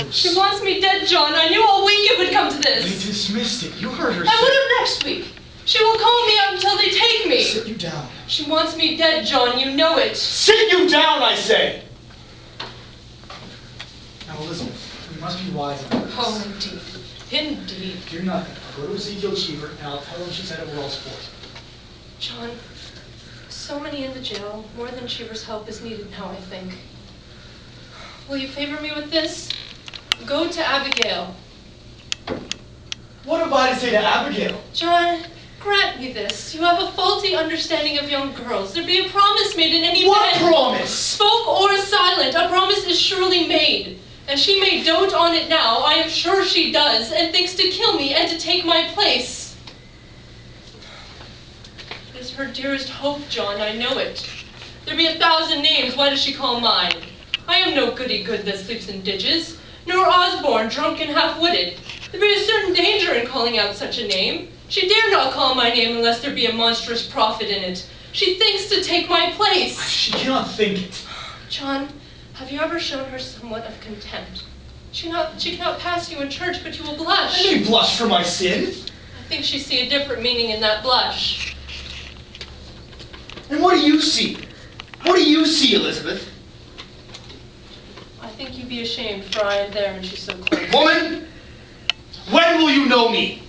close. She wants me dead, John. I knew all week it would come to this. They dismissed it. You heard her I would have next week. She will call me out until they take me. Sit you down. She wants me dead, John. You know it. Sit you down, I say! Now, Elizabeth, we must be wise about this. Oh, indeed. Indeed. Do nothing. I'll go to Ezekiel Cheever, and I'll tell him she said it were all sport. John, so many in the jail. More than Cheever's help is needed now, I think. Will you favor me with this? Go to Abigail. What have I to say to Abigail? John, grant me this. You have a faulty understanding of young girls. There be a promise made in any What man. promise? Spoke or silent, a promise is surely made. And she may dote on it now, I am sure she does, and thinks to kill me and to take my place. It is her dearest hope, John, I know it. There be 1,000 names, why does she call mine? I am no goody-good that sleeps in ditches, nor Osborne, drunk and half-witted. There be a certain danger in calling out such a name. She dare not call my name unless there be a monstrous profit in it. She thinks to take my place. She cannot think it. John, have you ever shown her somewhat of contempt? She cannot pass you in church, but you will blush. I may blush for my sin. I think she see a different meaning in that blush. And what do you see? What do you see, Elizabeth? I think you be ashamed, for I am there and she's so close. Woman, when will you know me?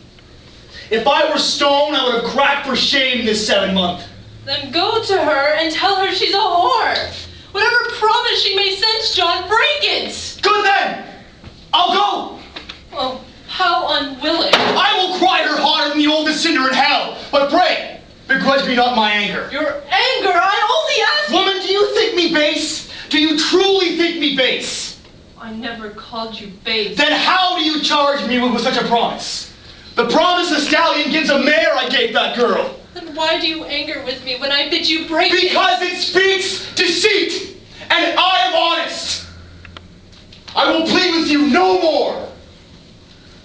If I were stone, I would have cracked for shame this 7 month. Then go to her and tell her she's a whore. Whatever promise she may sense, John, break it! Good then! I'll go! Oh, how unwilling. I will cry her harder than the oldest sinner in hell, but pray, begrudge me not my anger. Your anger, I only ask. Woman, do you think me base? Do you truly think me base? I never called you base. Then how do you charge me with such a promise? The promise the stallion gives a mare I gave that girl. Then why do you anger with me when I bid you break it? Because it speaks deceit, and I am honest. I will plead with you no more.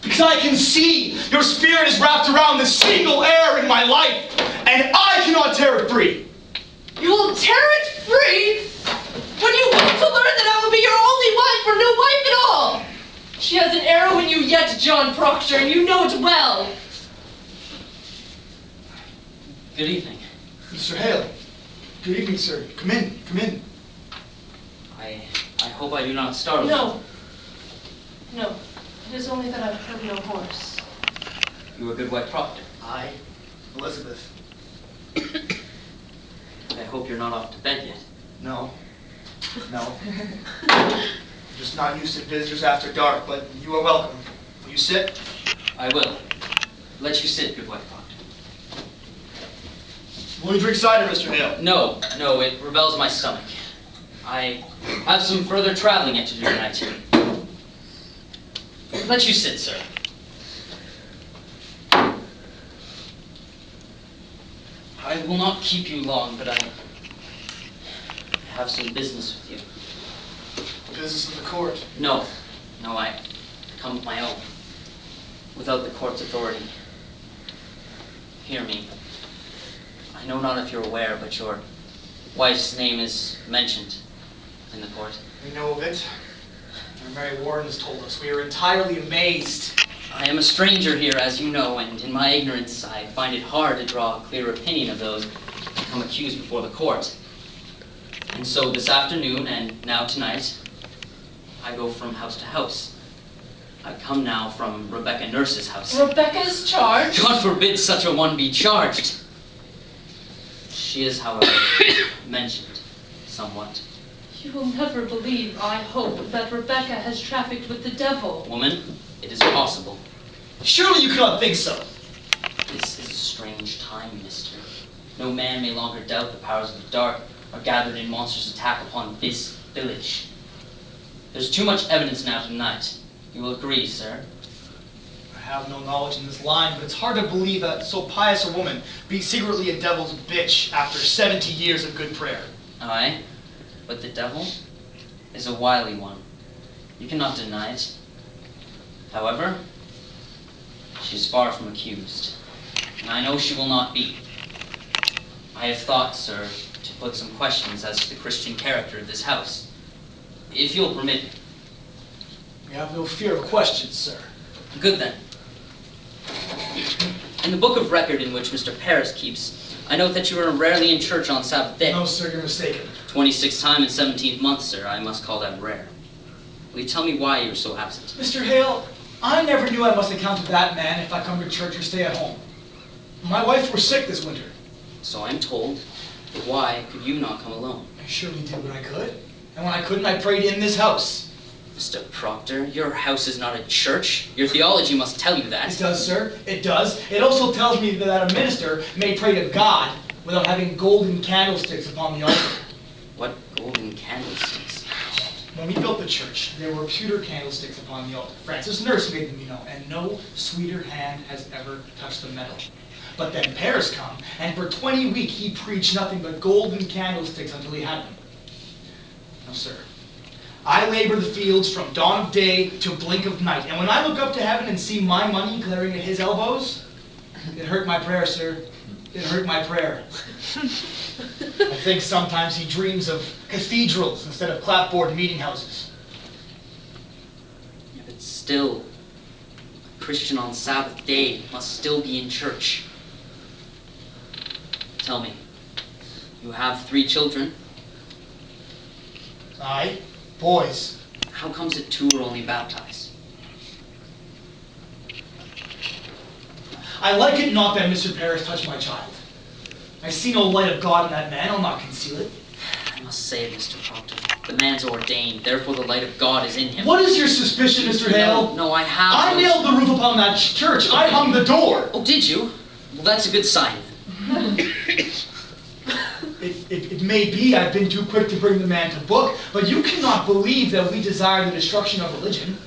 Because I can see your spirit is wrapped around the single air in my life, and I cannot tear it free. You will tear it free when you want to learn that I will be your only wife or no wife at all. She has an arrow in you yet, John Proctor, and you know it well. Good evening. Mr. Hale. Good evening, sir. Come in. Come in. I hope I do not startle you. No. No. It is only that I've heard no horse. You a good wife, Proctor. I, Elizabeth. I hope you're not off to bed yet. No. No. I'm just not used to visitors after dark, but you are welcome. Will you sit? I will. Let you sit, good wife, Proctor. Will you drink cider, Mr. Hale? No, it rebels my stomach. I have some further traveling yet to do tonight. Let you sit, sir. I will not keep you long, but I have some business with you. Business of the court. No, I come of my own, without the court's authority. Hear me. I know not if you're aware, but your wife's name is mentioned in the court. We know of it. Our Mary Warden has told us. We are entirely amazed. I am a stranger here, as you know, and in my ignorance, I find it hard to draw a clear opinion of those who come accused before the court. And so this afternoon, and now tonight, I go from house to house. I come now from Rebecca Nurse's house. Rebecca's charge? God forbid such a one be charged. She is, however, mentioned somewhat. You will never believe, I hope, that Rebecca has trafficked with the devil. Woman, it is possible. Surely you cannot think so. This is a strange time, mister. No man may longer doubt the powers of the dark are gathered in monstrous attack upon this village. There's too much evidence now tonight. You will agree, sir? I have no knowledge in this line, but it's hard to believe that so pious a woman be secretly a devil's bitch after 70 years of good prayer. Aye, but the devil is a wily one. You cannot deny it. However, she is far from accused, and I know she will not be. I have thought, sir, to put some questions as to the Christian character of this house, if you'll permit me. You have no fear of questions, sir. Good then. In the book of record in which Mr. Paris keeps, I note that you are rarely in church on Sabbath day. No, sir, you're mistaken. 26th time in 17th month, sir. I must call that rare. Will you tell me why you are so absent? Mr. Hale, I never knew I must account to that man if I come to church or stay at home. My wife was sick this winter. So I'm told. But why could you not come alone? I surely did what I could. And when I couldn't, I prayed in this house. Mr. Proctor, your house is not a church. Your theology must tell you that. It does, sir. It does. It also tells me that a minister may pray to God without having golden candlesticks upon the altar. What golden candlesticks? When we built the church, there were pewter candlesticks upon the altar. Francis Nurse made them, and no sweeter hand has ever touched the metal. But then Paris come, and for 20 weeks he preached nothing but golden candlesticks until he had them. No, sir. I labor the fields from dawn of day to blink of night, and when I look up to heaven and see my money glaring at his elbows, it hurt my prayer, sir. It hurt my prayer. I think sometimes he dreams of cathedrals instead of clapboard meeting houses. Yeah, but still, a Christian on Sabbath day must still be in church. Tell me, you have 3 children? Aye, boys. How comes that 2 are only baptized? I like it not that Mr. Paris touched my child. I see no light of God in that man. I'll not conceal it. I must say, Mr. Proctor, the man's ordained, therefore the light of God is in him. What is your suspicion, Mr. Hale? No, I have. I nailed the roof upon that church. I hung the door. Oh, did you? Well, that's a good sign. It may be I've been too quick to bring the man to book, but you cannot believe that we desire the destruction of religion.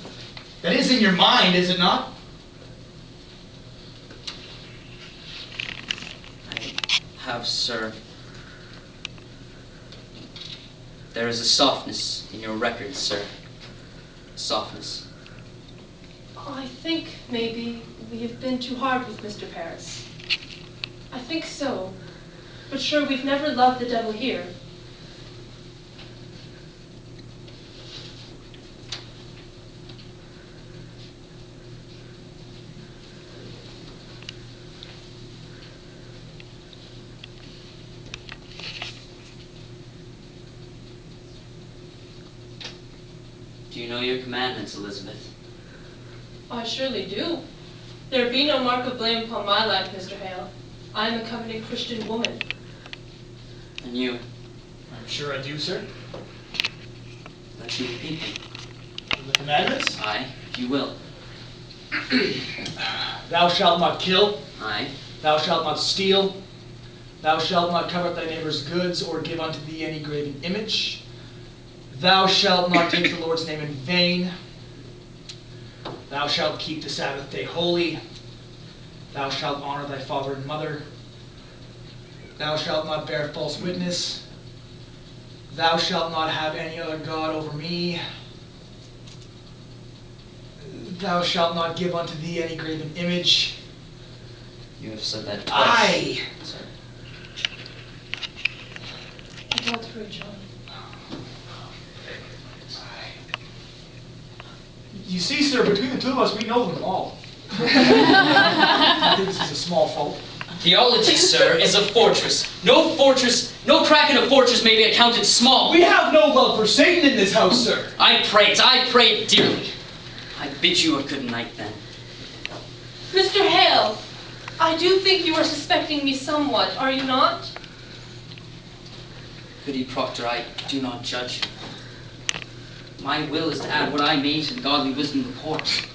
That is in your mind, is it not? I have, sir. There is a softness in your records, sir. Softness. I think maybe we have been too hard with Mr. Paris. I think so. But sure, we've never loved the devil here. Do you know your commandments, Elizabeth? I surely do. There be no mark of blame upon my life, Mr. Hale. I am a covenant Christian woman. And you? I'm sure I do, sir. Let you repeat them. The commandments? Aye, if you will. Thou shalt not kill. Aye. Thou shalt not steal. Thou shalt not covet thy neighbor's goods or give unto thee any graven image. Thou shalt not take the Lord's name in vain. Thou shalt keep the Sabbath day holy. Thou shalt honor thy father and mother. Thou shalt not bear false witness. Thou shalt not have any other god over me. Thou shalt not give unto thee any graven image. You have said that twice. Aye. Sir. Adultery, John. You see, sir, between the two of us, we know them all. I think this is a small fault. Theology, sir, is a fortress. No crack in a fortress may be accounted small. We have no love for Satan in this house, sir. I pray dearly. I bid you a good night, then. Mr. Hale, I do think you are suspecting me somewhat, are you not? Goody Proctor, I do not judge you. My will is to add what I may to the godly wisdom of the court.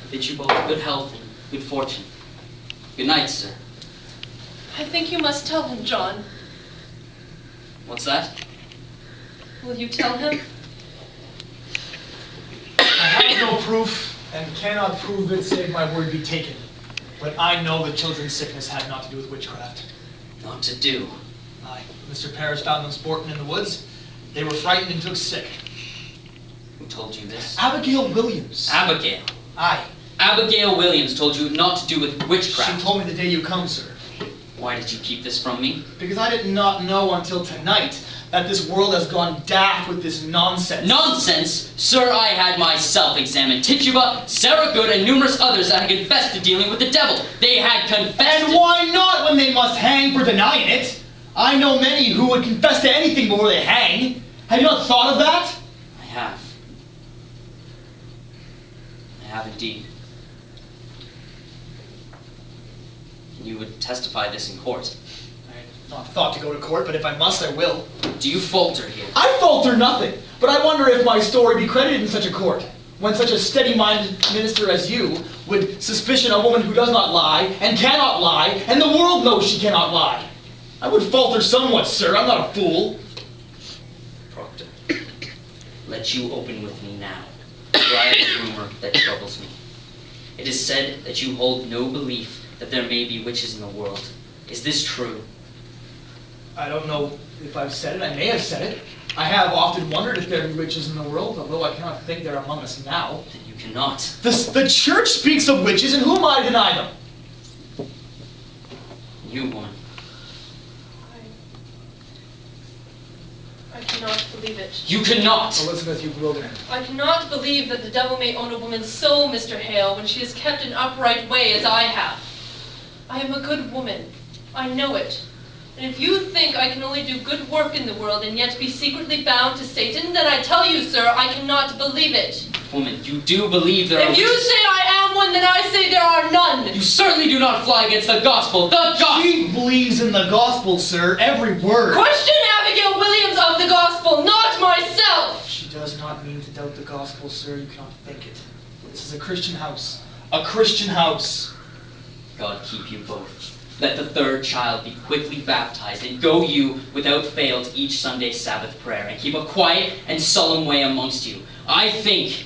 I bid you both good health and good fortune. Good night, sir. I think you must tell him, John. What's that? Will you tell him? I have no proof and cannot prove it save my word be taken. But I know the children's sickness had not to do with witchcraft. Not to do. Aye. Mr. Paris found them sporting in the woods. They were frightened and took sick. Who told you this? Abigail Williams. Abigail. Aye. Abigail Williams told you not to do with She witchcraft. told me the day you come, sir. Why did you keep this from me? Because I did not know until tonight that this world has gone daft with this nonsense. Nonsense? Sir, I had myself examined Tituba, Sarah Good, and numerous others that had confessed to dealing with the devil. They had confessed. And why not when they must hang for denying it? I know many who would confess to anything before they hang. Have you not thought of that? I have. I have indeed. And you would testify this in court. I had not thought to go to court, but if I must, I will. Do you falter here? I falter nothing, but I wonder if my story be credited in such a court, when such a steady-minded minister as you would suspicion a woman who does not lie, and cannot lie, and the world knows she cannot lie. I would falter somewhat, sir. I'm not a fool. Proctor, let you open with me now, for I have a rumor that troubles me. It is said that you hold no belief that there may be witches in the world. Is this true? I don't know if I've said it. I may have said it. I have often wondered if there be witches in the world, although I cannot think they're among us now. Then you cannot. The church speaks of witches, and who am I to deny them? You, woman. I cannot believe it. You cannot! Elizabeth, you broken it. I cannot believe that the devil may own a woman's soul, Mr. Hale, when she is kept in upright way as I have. I am a good woman. I know it. And if you think I can only do good work in the world and yet be secretly bound to Satan, then I tell you, sir, I cannot believe it. Woman, you do believe there are If you witches. say I am one, then I say there are none. You certainly do not fly against the gospel. The gospel! She believes in the gospel, sir, every word. Question Abigail Williams of the gospel, not myself. She does not mean to doubt the gospel, sir. You cannot think it. This is a Christian house. A Christian house. God keep you both. Let the third child be quickly baptized, and go you without fail to each Sunday Sabbath prayer, and keep a quiet and solemn way amongst you. I think